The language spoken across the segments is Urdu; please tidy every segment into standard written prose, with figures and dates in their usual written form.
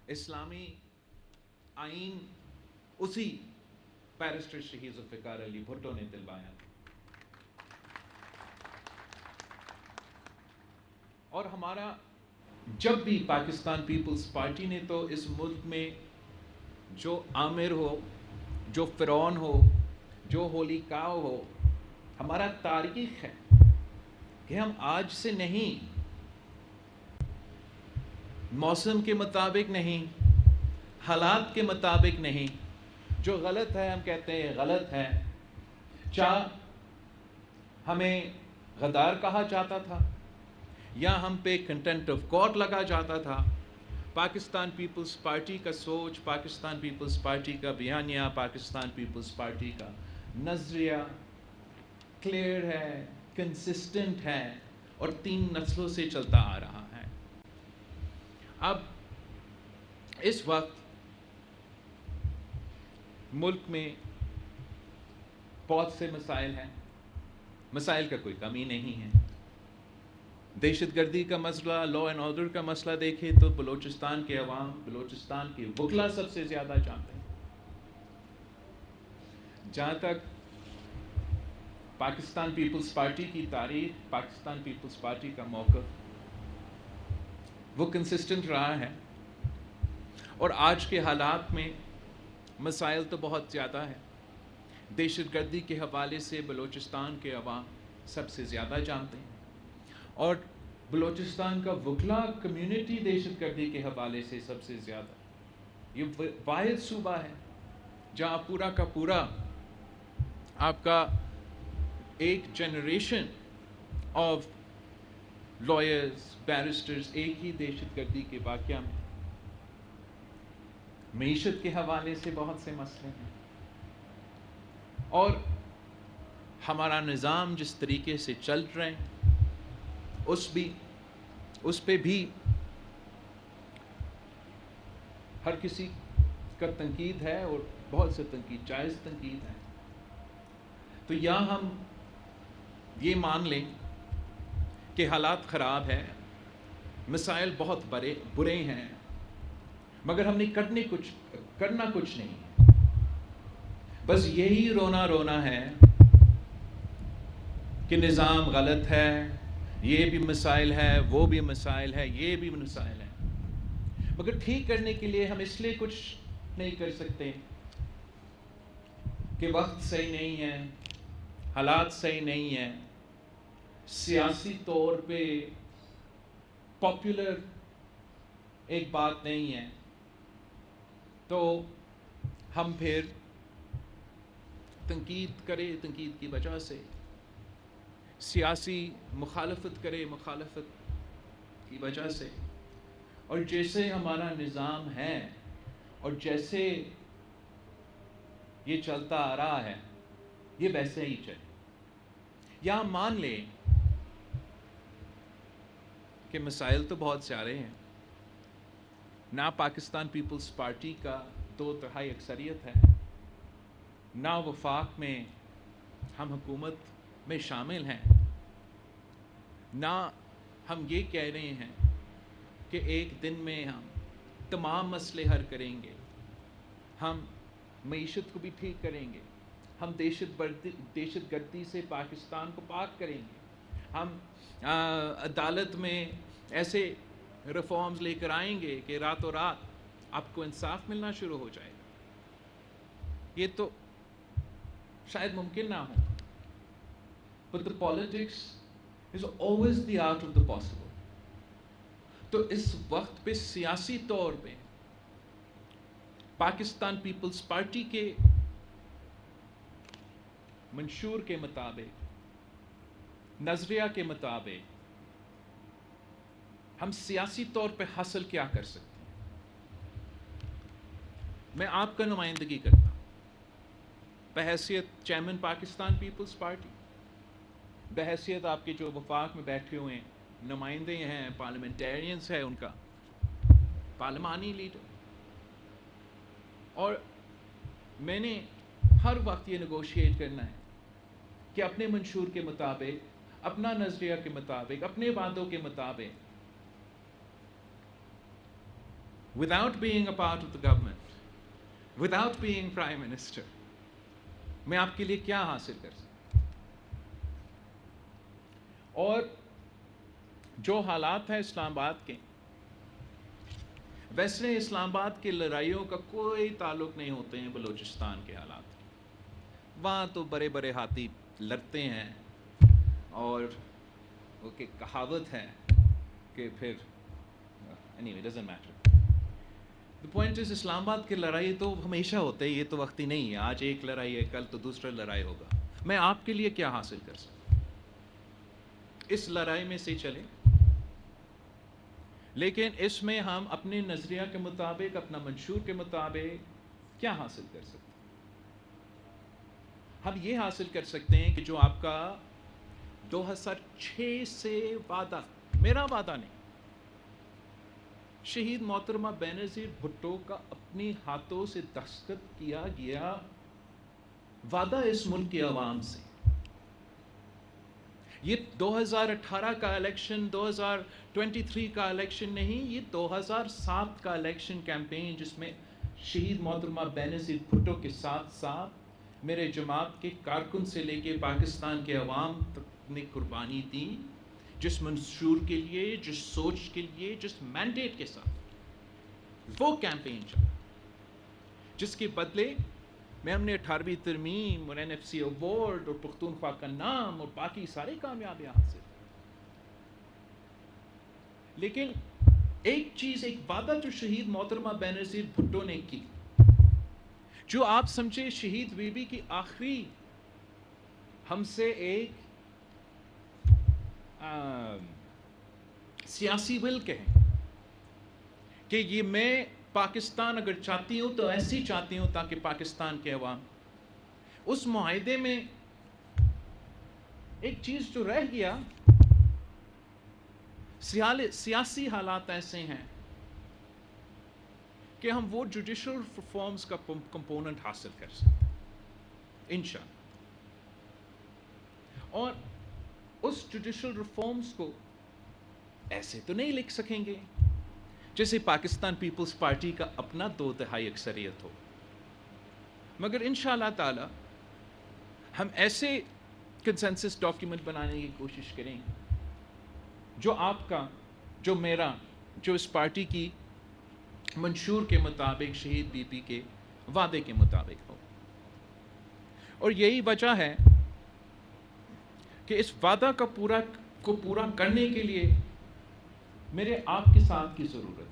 اسلامی آئین اسی بیرسٹر شہید ذوالفقار علی بھٹو نے دلوایا تھا. اور ہمارا جب بھی پاکستان پیپلز پارٹی نے تو اس ملک میں جو عامر ہو، جو فرعون ہو، جو ہولی کاؤ ہو، ہمارا تاریخ ہے کہ ہم آج سے نہیں، موسم کے مطابق نہیں، حالات کے مطابق نہیں، جو غلط ہے ہم کہتے ہیں غلط ہے. چاہے ہمیں غدار کہا جاتا تھا یا ہم پہ کنٹمپٹ آف کورٹ لگا جاتا تھا، پاکستان پیپلز پارٹی کا سوچ، پاکستان پیپلز پارٹی کا بیانیہ، پاکستان پیپلز پارٹی کا نظریہ کلیئر ہے، کنسسٹنٹ ہے اور 3 نسلوں سے چلتا آ رہا ہے. اب اس وقت ملک میں بہت سے مسائل ہیں، مسائل کا کوئی کمی نہیں ہے. دہشت گردی کا مسئلہ، لا اینڈ آرڈر کا مسئلہ دیکھیں تو بلوچستان کے عوام، بلوچستان کے وکلا سب سے زیادہ جانتے ہیں. جہاں تک پاکستان پیپلز پارٹی کی تاریخ، پاکستان پیپلز پارٹی کا موقف، وہ کنسسٹنٹ رہا ہے. اور آج کے حالات میں مسائل تو بہت زیادہ ہیں. دہشت گردی کے حوالے سے بلوچستان کے عوام سب سے زیادہ جانتے ہیں، اور بلوچستان کا وکلا کمیونٹی دہشت گردی کے حوالے سے سب سے زیادہ. یہ واحد صوبہ ہے جہاں پورا کا پورا آپ کا ایک جنریشن آف لائرز، بیرسٹرز ایک ہی دہشت گردی کے واقعہ میں. معیشت کے حوالے سے بہت سے مسئلے ہیں، اور ہمارا نظام جس طریقے سے چل رہے ہیں اس پہ بھی ہر کسی کا تنقید ہے، اور بہت سے تنقید، جائز تنقید ہے. تو یا ہم یہ مان لیں کہ حالات خراب ہیں، مسائل بہت برے ہیں، مگر ہم نے کرنا کچھ نہیں ہے، بس یہی رونا ہے کہ نظام غلط ہے، یہ بھی مسائل ہے، وہ بھی مسائل ہے، یہ بھی مسائل ہے. مگر ٹھیک کرنے کے لیے ہم اس لیے کچھ نہیں کر سکتے کہ وقت صحیح نہیں ہے، حالات صحیح نہیں ہیں، سیاسی طور پہ پاپولر ایک بات نہیں ہے. تو ہم پھر تنقید کی وجہ سے سیاسی مخالفت کی وجہ سے، اور جیسے ہمارا نظام ہے اور جیسے یہ چلتا آ رہا ہے یہ ویسے ہی چلے. یا ہم مان لیں کہ مسائل تو بہت سارے ہیں، نہ پاکستان پیپلز پارٹی کا 2/3 اکثریت ہے، نہ وفاق میں ہم حکومت میں شامل ہیں، نہ ہم یہ کہہ رہے ہیں کہ ایک دن میں ہم تمام مسئلے حل کریں گے، ہم معیشت کو بھی ٹھیک کریں گے، ہم دہشت گردی سے پاکستان کو پاک کریں گے، ہم عدالت میں ایسے ریفارمز لے کر آئیں گے کہ راتوں رات آپ کو انصاف ملنا شروع ہو جائے گا. یہ تو شاید ممکن نہ ہو. But the politics is always the art of the possible. تو اس وقت پہ سیاسی طور پہ پاکستان پیپلز پارٹی کے منشور کے مطابق، نظریہ کے مطابق ہم سیاسی طور پہ حاصل کیا کر سکتے ہیں. میں آپ کا نمائندگی کرتا ہوں بحیثیت چیئرمین پاکستان پیپلز پارٹی، بحیثیت آپ کے جو وفاق میں بیٹھے ہوئے ہیں نمائندے ہیں، پارلیمنٹیرینز ہیں، ان کا پارلیمانی لیڈر. اور میں نے ہر وقت یہ نیگوشیٹ کرنا ہے کہ اپنے منشور کے مطابق، اپنا نظریہ کے مطابق، اپنے وعدوں کے مطابق without being a part of the government, without being prime minister, میں آپ کے لیے کیا حاصل کر سکتا؟ اور جو حالات ہیں اسلام آباد کے، ویسے اسلام آباد کی لڑائیوں کا کوئی تعلق نہیں ہوتے ہیں بلوچستان کے حالات۔ وہاں تو بڑے بڑے ہاتھی لڑتے ہیں، اور وہ کہ کہاوت ہے کہ پھر anyway doesn't matter. The point is اسلام آباد کی لڑائی تو ہمیشہ ہوتے ہیں، یہ تو وقتی نہیں ہے، آج ایک لڑائی ہے کل تو دوسرا لڑائی ہوگا۔ میں آپ کے لیے کیا حاصل کر سکتا ہوں؟ اس لڑائی میں سے چلے، لیکن اس میں ہم اپنے نظریہ کے مطابق، اپنا منشور کے مطابق کیا حاصل کر سکتے ہیں؟ ہم یہ حاصل کر سکتے ہیں کہ جو آپ کا 2006 سے وعدہ، میرا وعدہ نہیں، شہید محترمہ بینظیر بھٹو کا اپنی ہاتھوں سے دستخط کیا گیا وعدہ اس ملک کی عوام سے، یہ 2018 کا الیکشن، 2023 کا الیکشن نہیں، یہ 2007 کا الیکشن کیمپین، جس میں شہید محترمہ بینظیر بھٹو کے ساتھ ساتھ میرے جماعت کے کارکن سے لے کے پاکستان کے عوام تک نے قربانی دی، جس منشور کے لیے، جس سوچ کے لیے، جس مینڈیٹ کے ساتھ وہ کیمپین چلا، جس کے بدلے میں ہم نے 18ویں ترمیم اور NFC ایوارڈ اور پختونخوا کا نام اور باقی ساری کامیابیاں حاصل۔ لیکن ایک چیز، ایک وعدہ جو شہید محترمہ بینظیر بھٹو نے کی، جو آپ سمجھے شہید بی بی کی آخری ہم سے ایک سیاسی ول کہیں کہ یہ میں پاکستان اگر چاہتی ہوں تو ایسی چاہتی ہوں تاکہ پاکستان کے عوام، اس معاہدے میں ایک چیز جو رہ گیا، سیاسی حالات ایسے ہیں کہ ہم وہ جوڈیشل ریفارمز کا کمپوننٹ حاصل کر سکتے ہیں انشاءاللہ، اور اس جوڈیشل ریفارمز کو ایسے تو نہیں لکھ سکیں گے جیسے پاکستان پیپلز پارٹی کا اپنا 2/3 اکثریت ہو، مگر انشاءاللہ تعالی ہم ایسے کنسنسس ڈاکیومنٹ بنانے کی کوشش کریں جو آپ کا، جو میرا، جو اس پارٹی کی منشور کے مطابق، شہید بی بی کے وعدے کے مطابق ہو۔ اور یہی وجہ ہے کہ اس وعدہ کو پورا کرنے کے لیے میرے آپ کے ساتھ کی ضرورت ہے،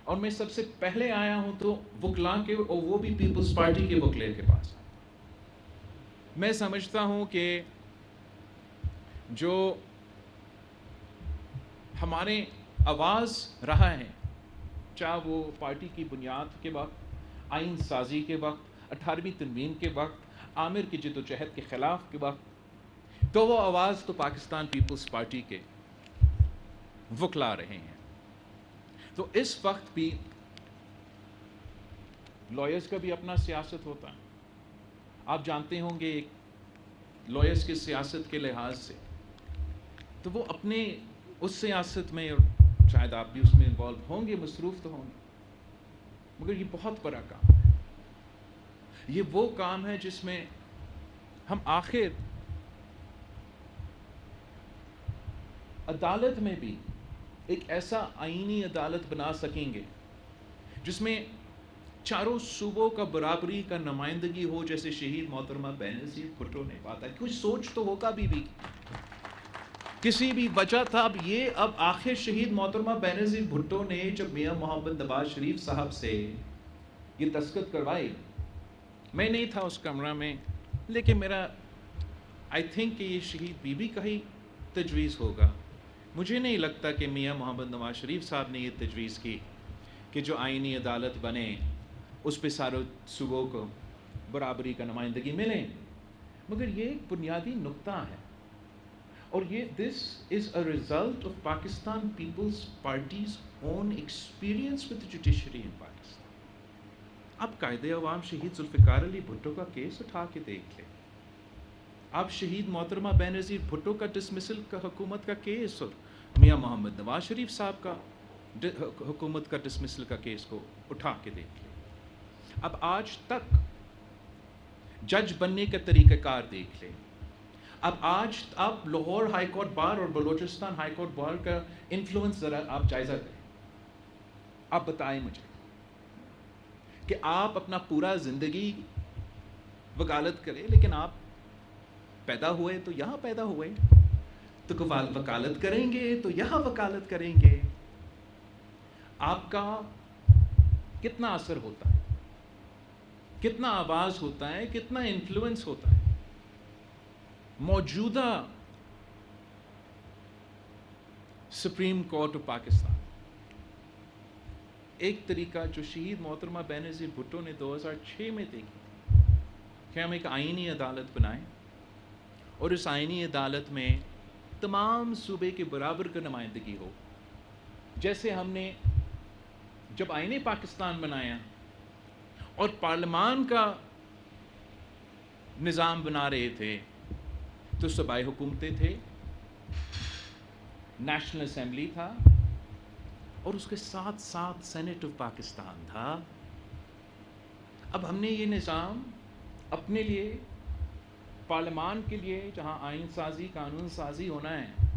اور میں سب سے پہلے آیا ہوں تو وکلاء کے، اور وہ بھی پیپلز پارٹی کے وکلے کے پاس۔ میں سمجھتا ہوں کہ جو ہمارے آواز رہا ہے، چاہے وہ پارٹی کی بنیاد کے وقت، آئین سازی کے وقت، 18ویں ترمیم کے وقت، عامر کی جد و جہد کے خلاف کے وقت، تو وہ آواز تو پاکستان پیپلز پارٹی کے وکلا رہے ہیں۔ تو اس وقت بھی لائرز کا بھی اپنا سیاست ہوتا ہے، آپ جانتے ہوں گے لائرز کی سیاست کے لحاظ سے، تو وہ اپنے اس سیاست میں، اور شاید آپ بھی اس میں انوالو ہوں گے، مصروف تو ہوں گے، مگر یہ بہت بڑا کام ہے، یہ وہ کام ہے جس میں ہم آخر عدالت میں بھی ایک ایسا آئینی عدالت بنا سکیں گے جس میں چاروں صوبوں کا برابری کا نمائندگی ہو، جیسے شہید محترمہ بینظیر بھٹو نے بات ہے۔ کچھ سوچ تو ہوگا بی بی کسی بھی وجہ تھا، اب آخر شہید محترمہ بینظیر بھٹو نے جب میاں محمد نواز شریف صاحب سے یہ دستخط کروائی، میں نہیں تھا اس کمرہ میں، لیکن میرا آئی تھنک کہ یہ شہید بی بی کا ہی تجویز ہوگا، مجھے نہیں لگتا کہ میاں محمد نواز شریف صاحب نے یہ تجویز کی کہ جو آئینی عدالت بنے اس پہ سارے صوبوں کو برابری کا نمائندگی ملے، مگر یہ ایک بنیادی نقطہ ہے، اور یہ this is a result of Pakistan Peoples Party's own experience with judiciary in Pakistan. آپ قائد عوام شہید ذوالفقار علی بھٹو کا کیس اٹھا کے دیکھ لیں، آپ شہید محترمہ بینظیر بھٹو کا ڈسمسل کا حکومت کا کیس، اور میاں محمد نواز شریف صاحب کا حکومت کا ڈسمسل کا کیس کو اٹھا کے دیکھ لیں. اب آج تک جج بننے کا طریقہ کار دیکھ لیں. اب لاہور ہائی کورٹ بار اور بلوچستان ہائی کورٹ بار کا انفلوئنس ذرا آپ جائزہ کریں. آپ بتائیں مجھے کہ آپ اپنا پورا زندگی وکالت کریں، لیکن آپ پیدا ہوئے تو یہاں پیدا ہوئے، تو وکالت کریں گے تو یہاں وکالت کریں گے. آپ کا کتنا اثر ہوتا ہے، کتنا آواز ہوتا ہے، کتنا انفلوئنس ہوتا ہے. موجودہ سپریم کورٹ آف پاکستان ایک طریقہ جو شہید محترمہ بینظیر بھٹو نے 2006 میں دیکھی کہ ہم ایک آئینی عدالت بنائیں اور اس آئینی عدالت میں تمام صوبے کے برابر کا نمائندگی ہو. جیسے ہم نے جب آئین پاکستان بنایا اور پارلیمان کا نظام بنا رہے تھے تو صوبائی حکومتیں تھے، نیشنل اسمبلی تھا اور اس کے ساتھ ساتھ سینٹ آف پاکستان تھا. اب ہم نے یہ نظام اپنے لیے، پارلیمان کے لیے جہاں آئین سازی قانون سازی ہونا ہے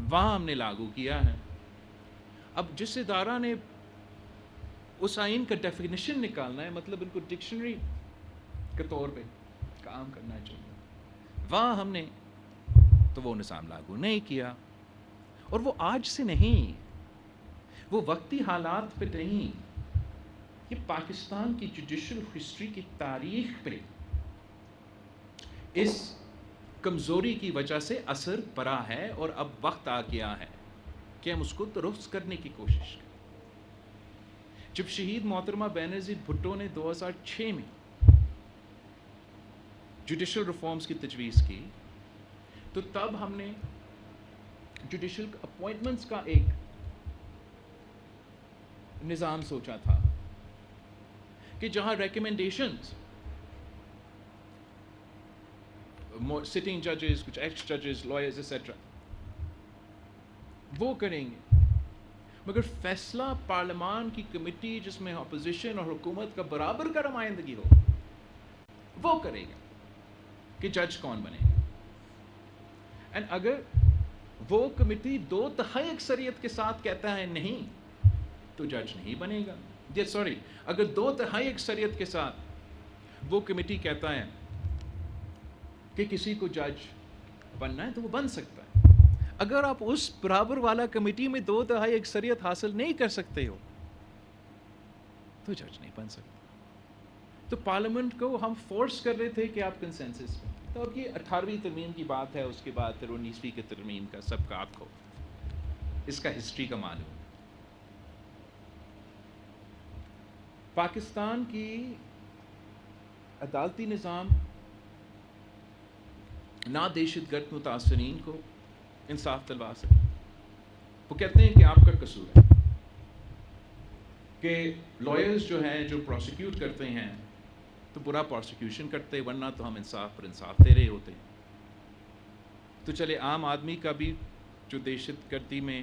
وہاں ہم نے لاگو کیا ہے. اب جس ادارہ نے اس آئین کا ڈیفینیشن نکالنا ہے، مطلب ان کو ڈکشنری کے طور پہ کام کرنا چاہیے، وہاں ہم نے تو وہ نظام لاگو نہیں کیا. اور وہ آج سے نہیں، وہ وقتی حالات پہ نہیں، یہ پاکستان کی جوڈیشل ہسٹری کی تاریخ پہ اس کمزوری کی وجہ سے اثر پڑا ہے. اور اب وقت آ گیا ہے کہ ہم اس کو درست کرنے کی کوشش کریں. جب شہید محترمہ بینظیر بھٹو نے 2006 میں جوڈیشل ریفارمز کی تجویز کی تو تب ہم نے جوڈیشل اپوائنٹمنٹس کا ایک نظام سوچا تھا کہ جہاں ریکمنڈیشنز سٹنگ ججز، کچھ ایکس ججز، لائرز ایٹسٹرا وہ کریں گے، مگر فیصلہ پارلیمان کی کمیٹی جس میں اپوزیشن اور حکومت کا برابر کا نمائندگی ہو وہ کرے گا کہ جج کون بنے گا. اینڈ اگر وہ کمیٹی 2/3 اکثریت کے ساتھ کہتا ہے نہیں تو جج نہیں بنے گا. اگر 2/3 اکثریت کے ساتھ وہ کمیٹی کہتا ہے کہ کسی کو جج بننا ہے تو وہ بن سکتا ہے. اگر آپ اس برابر والا کمیٹی میں 2/3 اکثریت حاصل نہیں کر سکتے ہو تو جج نہیں بن سکتا. تو پارلیمنٹ کو ہم فورس کر رہے تھے کہ آپ کنسنسس میں. تو اب یہ 18ویں ترمیم کی بات ہے، اس کے بعد پھر 19ویں کی ترمیم کا سب کا آپ کو اس کا ہسٹری کا معلوم. پاکستان کی عدالتی نظام نہ دہشت گرد متاثرین کو انصاف دلوا سکے. وہ کہتے ہیں کہ آپ کا قصور ہے کہ لائرز جو ہیں جو پروسیکیوٹ کرتے ہیں تو برا پروسیکیوشن کرتے، ورنہ تو ہم انصاف پر انصاف دے رہے ہوتے. تو چلے عام آدمی کا بھی جو دہشت گردی میں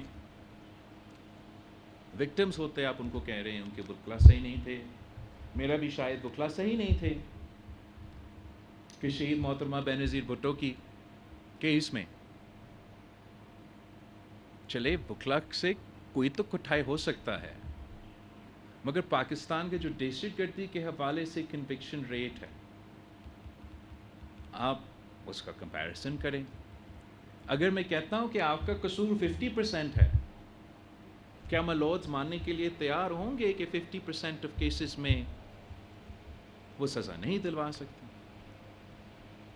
وکٹمز ہوتے آپ ان کو کہہ رہے ہیں ان کے وکلا صحیح نہیں تھے. میرا بھی شاید وکلا صحیح نہیں تھے کہ شہید محترمہ بینظیر بھٹو کی کیس میں چلے وکلا سے کوئی تو کٹھائی ہو سکتا ہے، مگر پاکستان کے جو دہشت گردی کے حوالے سے کنوکشن ریٹ ہے آپ اس کا کمپیریزن کریں. اگر میں کہتا ہوں کہ آپ کا قصور 50% ہے، کیا ملوث ماننے کے لیے تیار ہوں گے کہ 50% آف کیسز میں وہ سزا نہیں دلوا سکتے؟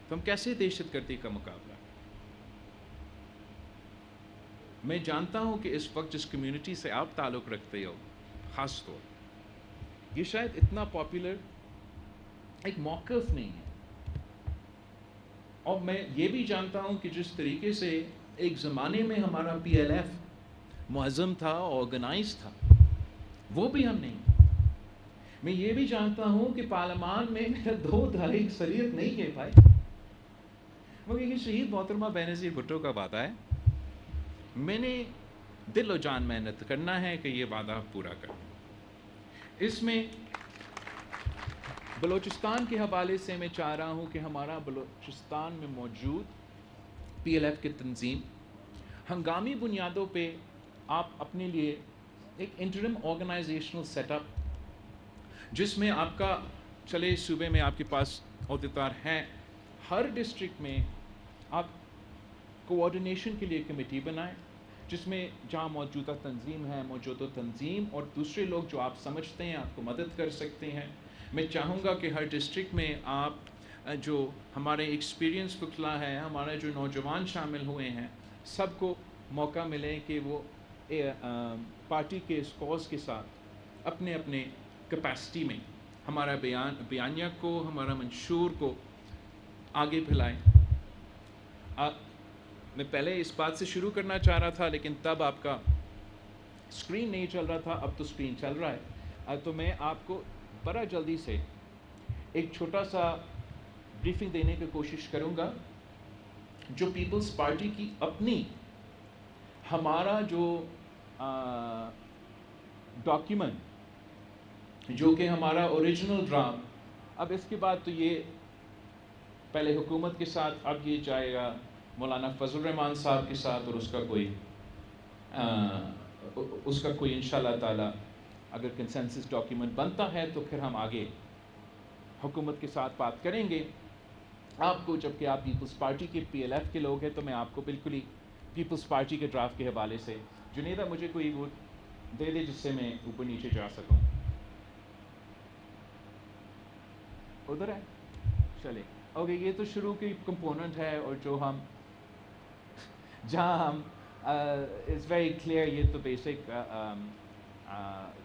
تو ہم کیسے دہشت گردی کا مقابلہ؟ میں جانتا ہوں کہ اس وقت جس کمیونٹی سے آپ تعلق رکھتے ہو خاص طور یہ شاید اتنا پاپولر ایک موقف نہیں ہے. اور میں یہ بھی جانتا ہوں کہ جس طریقے سے ایک زمانے میں ہمارا PLF معظم تھا، آرگنائز تھا، وہ بھی ہم نہیں. میں یہ بھی جانتا ہوں کہ پارلیمان میں میرا 2/3 اکثریت نہیں ہے بھائی، مگر یہ شہید محترمہ بینظیر بھٹو کا وعدہ ہے. میں نے دل و جان محنت کرنا ہے کہ یہ وعدہ پورا کریں. اس میں بلوچستان کے حوالے سے میں چاہ رہا ہوں کہ ہمارا بلوچستان میں موجود پی ایل ایف کی تنظیم ہنگامی بنیادوں پہ آپ اپنے لیے ایک انٹرم آرگنائزیشنل سیٹ اپ جس میں آپ کا چلے صوبے میں آپ کے پاس عہدیدار ہیں, ہر ڈسٹرکٹ میں آپ کوآرڈینیشن کے لیے کمیٹی بنائیں جس میں جہاں موجودہ تنظیم ہے, موجودہ تنظیم اور دوسرے لوگ جو آپ سمجھتے ہیں آپ کو مدد کر سکتے ہیں. میں چاہوں گا کہ ہر ڈسٹرکٹ میں آپ جو ہمارے ایکسپیرینس وکلا ہے, ہمارے جو نوجوان شامل ہوئے ہیں, سب کو موقع ملے کہ وہ پارٹی کے اس کوز کے ساتھ اپنے اپنے کیپیسٹی میں ہمارا بیانیہ کو, ہمارا منشور کو آگے پھیلائیں. میں پہلے اس بات سے شروع کرنا چاہ رہا تھا لیکن تب آپ کا اسکرین نہیں چل رہا تھا, اب تو اسکرین چل رہا ہے. تو میں آپ کو بڑا جلدی سے ایک چھوٹا سا بریفنگ دینے کی کوشش کروں گا جو پیپلز پارٹی کی اپنی ہمارا جو ڈاکیومنٹ جو کہ ہمارا اوریجنل ڈرافٹ, اب اس کے بعد تو یہ پہلے حکومت کے ساتھ, اب یہ جائے گا مولانا فضل الرحمان صاحب کے ساتھ, اور اس کا کوئی انشاءاللہ تعالی اگر کنسنسس ڈاکیومنٹ بنتا ہے تو پھر ہم آگے حکومت کے ساتھ بات کریں گے. آپ کو جبکہ آپ پیپلز پارٹی کے پی ایل ایف کے لوگ ہیں تو میں آپ کو بالکل ہی پیپلز پارٹی کے ڈرافٹ کے حوالے سے, جنیدہ مجھے کوئی وہ دے دے جس سے میں اوپر نیچے جا سکوں. ادھر ہے, چلے اوکے. یہ تو شروع کی کمپوننٹ ہے, اور جو ہم جہاں ہم از ویری کلیئر, یہ تو بیسک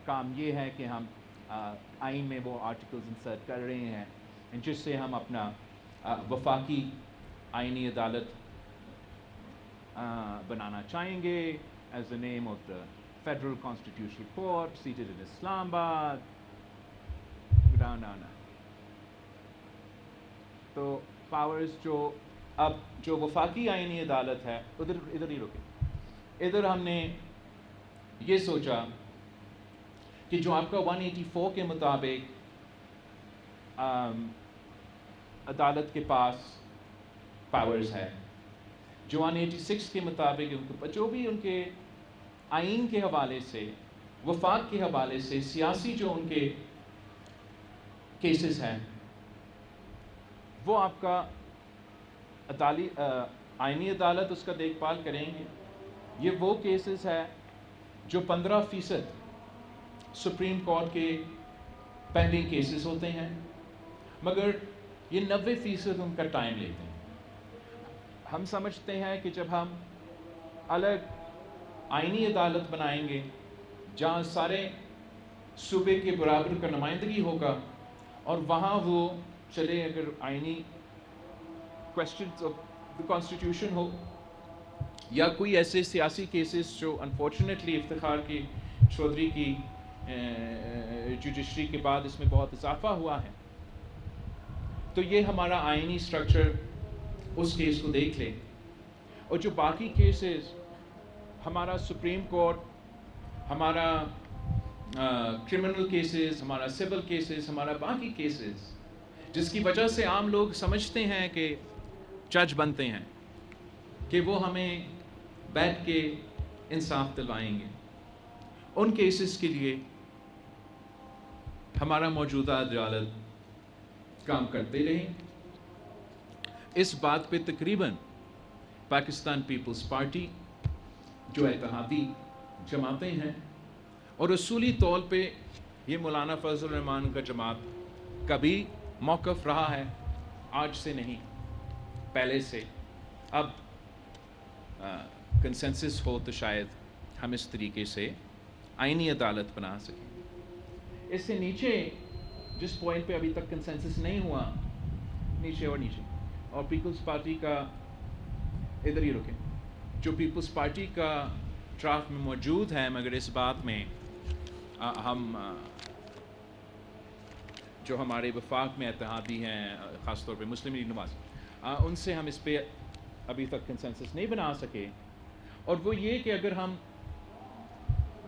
کام یہ ہے کہ ہم آئین میں وہ آرٹیکلز انسرٹ کر رہے ہیں جس سے ہم اپنا وفاقی آئینی عدالت بنانا چاہیں گے as the name of the Federal Constitutional Court seated in Islamabad. تو پاورز جو اب جو وفاقی آئینی عدالت ہے, ادھر ہی رکے. ادھر ہم نے یہ سوچا کہ جو آپ کا 184 کے مطابق عدالت کے پاس پاورز ہے, جو 186 کے مطابق جو بھی ان کے آئین کے حوالے سے, وفاق کے حوالے سے, سیاسی جو ان کے کیسز ہیں, وہ آپ کا آئینی عدالت اس کا دیکھ بھال کریں گے. یہ وہ کیسز ہے جو 15% سپریم کورٹ کے پینڈنگ کیسز ہوتے ہیں, مگر یہ 90% ان کا ٹائم لیتے ہیں. ہم سمجھتے ہیں کہ جب ہم الگ آئینی عدالت بنائیں گے جہاں سارے صوبے کے برابر کا نمائندگی ہوگا, اور وہاں وہ چلے اگر آئینی کویسچنز آف دی کانسٹیٹیوشن ہو یا کوئی ایسے سیاسی کیسز جو انفارچونیٹلی افتخار کی چودھری کی جوڈیشری کے بعد اس میں بہت اضافہ ہوا ہے, تو یہ ہمارا آئینی سٹرکچر اس کیس کو دیکھ لے. اور جو باقی کیسز ہمارا سپریم کورٹ, ہمارا کرمنل کیسز, ہمارا سول کیسز, ہمارا باقی کیسز جس کی وجہ سے عام لوگ سمجھتے ہیں کہ جج بنتے ہیں کہ وہ ہمیں بیٹھ کے انصاف دلوائیں گے, ان کیسز کے لیے ہمارا موجودہ عدالت کام کرتے رہے. اس بات پہ تقریباً پاکستان پیپلز پارٹی جو اتحادی جماعتیں ہیں, اور اصولی طور پہ یہ مولانا فضل الرحمان کا جماعت کا بھی موقف رہا ہے, آج سے نہیں پہلے سے. اب کنسنسس ہو تو شاید ہم اس طریقے سے آئینی عدالت بنا سکیں. اس سے نیچے جس پوائنٹ پہ ابھی تک کنسنسس نہیں ہوا, نیچے اور پیپلز پارٹی کا ادھر ہی رکیں, جو پیپلز پارٹی کا ڈرافٹ میں موجود ہے, مگر اس بات میں ہم جو ہمارے وفاق میں اتحادی ہیں, خاص طور پہ مسلم لیگ نواز, ان سے ہم اس پہ ابھی تک کنسنسس نہیں بنا سکے. اور وہ یہ کہ اگر ہم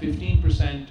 15%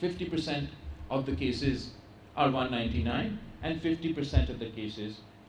50% of the cases are 199 and 50% of the cases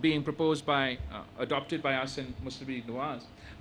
being proposed by adopted by us in Muslim League Nawaz,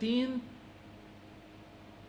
3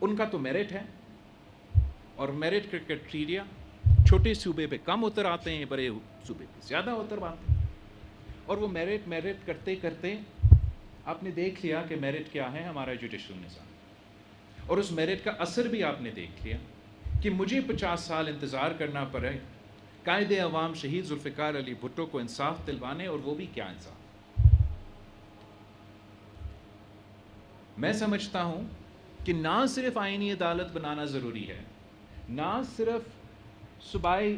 ان کا تو میرٹ ہے، اور میرٹ کرائٹیریا چھوٹے صوبے پہ کم اتر آتے ہیں، بڑے صوبے پہ زیادہ اتر آتے ہیں، اور وہ میرٹ کرتے کرتے آپ نے دیکھ لیا کہ میرٹ کیا ہے ہمارا جوڈیشل نظام، اور اس میرٹ کا اثر بھی آپ نے دیکھ لیا کہ مجھے 50 سال انتظار کرنا پڑے قائد عوام شہید ذوالفقار علی بھٹو کو انصاف دلوانے، اور وہ بھی کیا انصاف۔ میں سمجھتا ہوں کہ نہ صرف آئینی عدالت بنانا ضروری ہے، نہ صرف صوبائی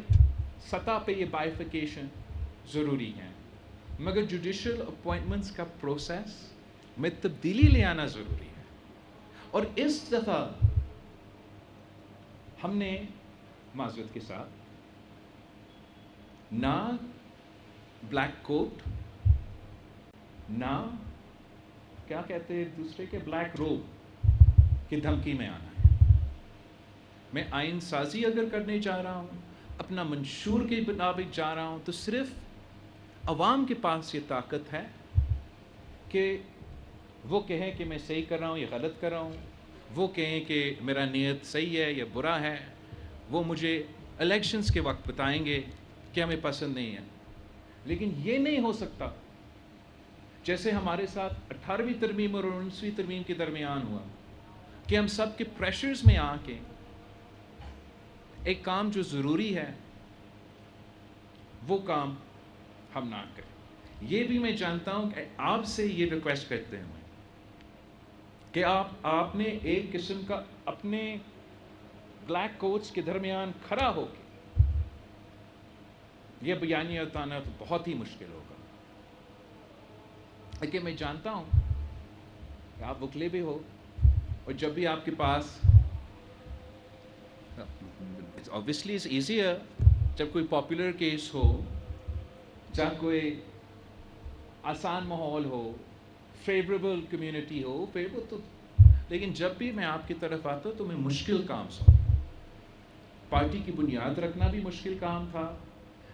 سطح پہ یہ بائیفیکیشن ضروری ہے، مگر جوڈیشل اپوائنٹمنٹس کا پروسیس میں تبدیلی لے آنا ضروری ہے۔ اور اس دفعہ ہم نے معذرت کے ساتھ نہ بلیک کوٹ، نہ کیا کہتے ہیں دوسرے کے بلیک روب کی دھمکی میں آنا ہے۔ میں آئین سازی اگر کرنے جا رہا ہوں، اپنا منشور کے مطابق جا رہا ہوں، تو صرف عوام کے پاس یہ طاقت ہے کہ وہ کہیں کہ میں صحیح کر رہا ہوں یا غلط کر رہا ہوں، وہ کہیں کہ میرا نیت صحیح ہے یا برا ہے، وہ مجھے الیکشنز کے وقت بتائیں گے کہ ہمیں پسند نہیں ہے۔ لیکن یہ نہیں ہو سکتا جیسے ہمارے ساتھ 18ویں ترمیم اور 19ویں ترمیم کے درمیان ہوا، کہ ہم سب کے پریشرز میں آ کے ایک کام جو ضروری ہے وہ کام ہم نہ کریں۔ یہ بھی میں جانتا ہوں کہ آپ سے یہ ریکویسٹ کرتے ہیں کہ آپ نے ایک قسم کا اپنے بلیک کوٹس کے درمیان کھڑا ہو کے یہ بیانیہ اتارنا تو بہت ہی مشکل ہوگا، لیکن میں جانتا ہوں کہ آپ وکلے بھی ہو، اور جب بھی آپ کے پاس obviously it's easier جب کوئی پاپولر کیس ہو، جب کوئی آسان ماحول ہو، فیوریبل کمیونٹی ہو، تو لیکن جب بھی میں آپ کی طرف آتا ہوں تو میں مشکل کام سنتا ہوں۔ پارٹی کی بنیاد رکھنا بھی مشکل کام تھا،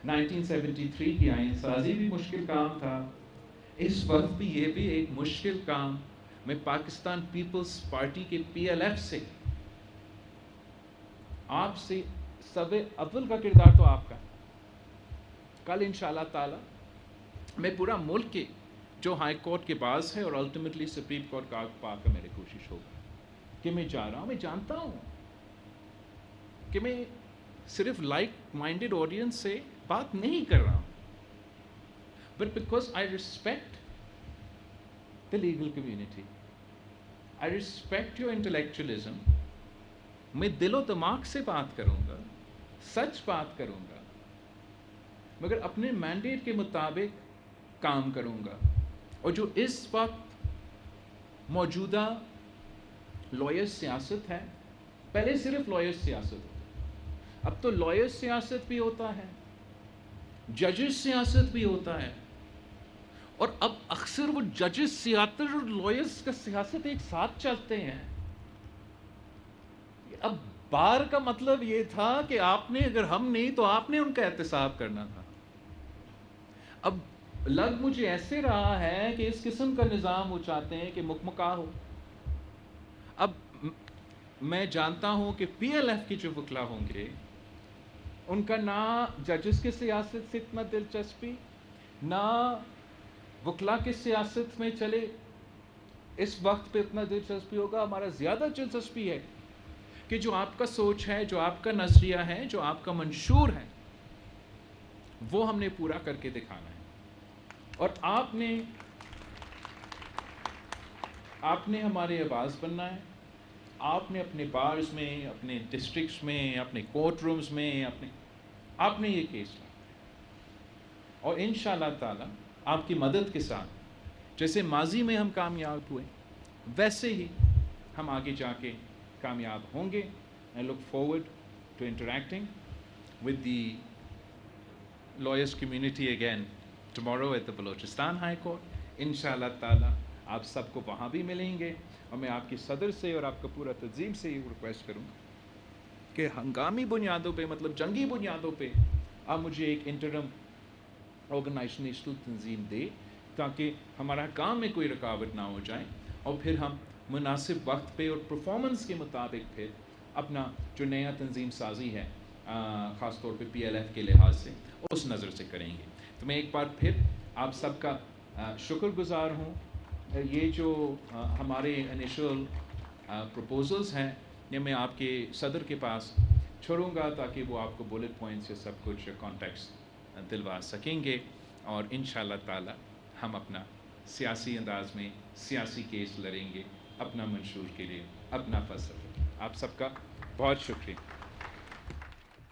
1973 کی آئین سازی بھی مشکل کام تھا، اس وقت بھی یہ بھی ایک مشکل کام۔ میں پاکستان پیپلز پارٹی کے PLF سے آپ سے سب اول کا کردار تو آپ کا، کل انشاءاللہ تعالی میں پورا ملک کے جو ہائی کورٹ کے باز ہے اور الٹیمیٹلی سپریم کورٹ کا پا کر میری کوشش ہوگی کہ میں جا رہا ہوں، میں جانتا ہوں کہ میں صرف لائک مائنڈیڈ آڈینس سے بات نہیں کر رہا ہوں، but because I respect the legal community, I respect your intellectualism، میں دل و دماغ سے بات کروں گا، سچ بات کروں گا، مگر اپنے مینڈیٹ کے مطابق کام کروں گا۔ اور جو اس وقت موجودہ لائر سیاست ہے، پہلے صرف لائر سیاست ہوتا، اب تو لائر سیاست بھی ہوتا ہے، ججز سیاست بھی ہوتا ہے، اور اب اکثر وہ ججز سیاست اور لائرز کا سیاست ایک ساتھ چلتے ہیں۔ اب بار کا مطلب یہ تھا کہ آپ نے، اگر ہم نہیں تو آپ نے ان کا احتساب کرنا تھا۔ اب لگ مجھے ایسے رہا ہے کہ اس قسم کا نظام وہ چاہتے ہیں کہ مکمکا ہو۔ اب میں جانتا ہوں کہ PLF کے جو وکلا ہوں گے ان کا نہ ججز کی سیاست سے اتنا دلچسپی، نہ وکلا کی سیاست میں چلے اس وقت پہ اتنا دلچسپی ہوگا۔ ہمارا زیادہ دلچسپی ہے کہ جو آپ کا سوچ ہے، جو آپ کا نظریہ ہے، جو آپ کا منشور ہے، وہ ہم نے پورا کر کے دکھانا ہے۔ اور آپ نے ہمارے آواز بننا ہے۔ آپ نے اپنے بارز میں، اپنے ڈسٹرکٹس میں، اپنے کورٹ رومز میں، آپ نے یہ کیس لانا ہے، اور انشاءاللہ تعالی آپ کی مدد کے ساتھ جیسے ماضی میں ہم کامیاب ہوئے ویسے ہی ہم آگے جا کے کامیاب ہوں گے۔ I look forward to interacting with the lawyers community again tomorrow at the Balochistan High Court۔ انشاءاللہ تعالی آپ سب کو وہاں بھی ملیں گے، اور میں آپ کی صدر سے اور آپ کا پورا تنظیم سے یہ ریکویسٹ کروں گا کہ ہنگامی بنیادوں پہ، مطلب جنگی بنیادوں پہ، آپ مجھے ایک انٹرم آرگنائزیشنل تنظیم دے تاکہ ہمارا کام میں کوئی رکاوٹ نہ ہو جائے، اور پھر ہم مناسب وقت پہ اور پرفارمنس کے مطابق پھر اپنا جو نیا تنظیم سازی ہے خاص طور پہ پی ایل ایف کے لحاظ سے اس نظر سے کریں گے. تو میں ایک بار پھر آپ سب کا شکر گزار ہوں. یہ جو ہمارے انیشل پروپوزلز ہیں یہ میں آپ کے صدر کے پاس چھوڑوں گا تاکہ وہ آپ کو بلٹ پوائنٹ سے سب کچھ کانٹیکس دلوا سکیں گے، اور انشاءاللہ تعالی ہم اپنا سیاسی انداز میں سیاسی کیس لڑیں گے اپنا منشور کے لیے، اپنا فصل. آپ سب کا بہت شکریہ.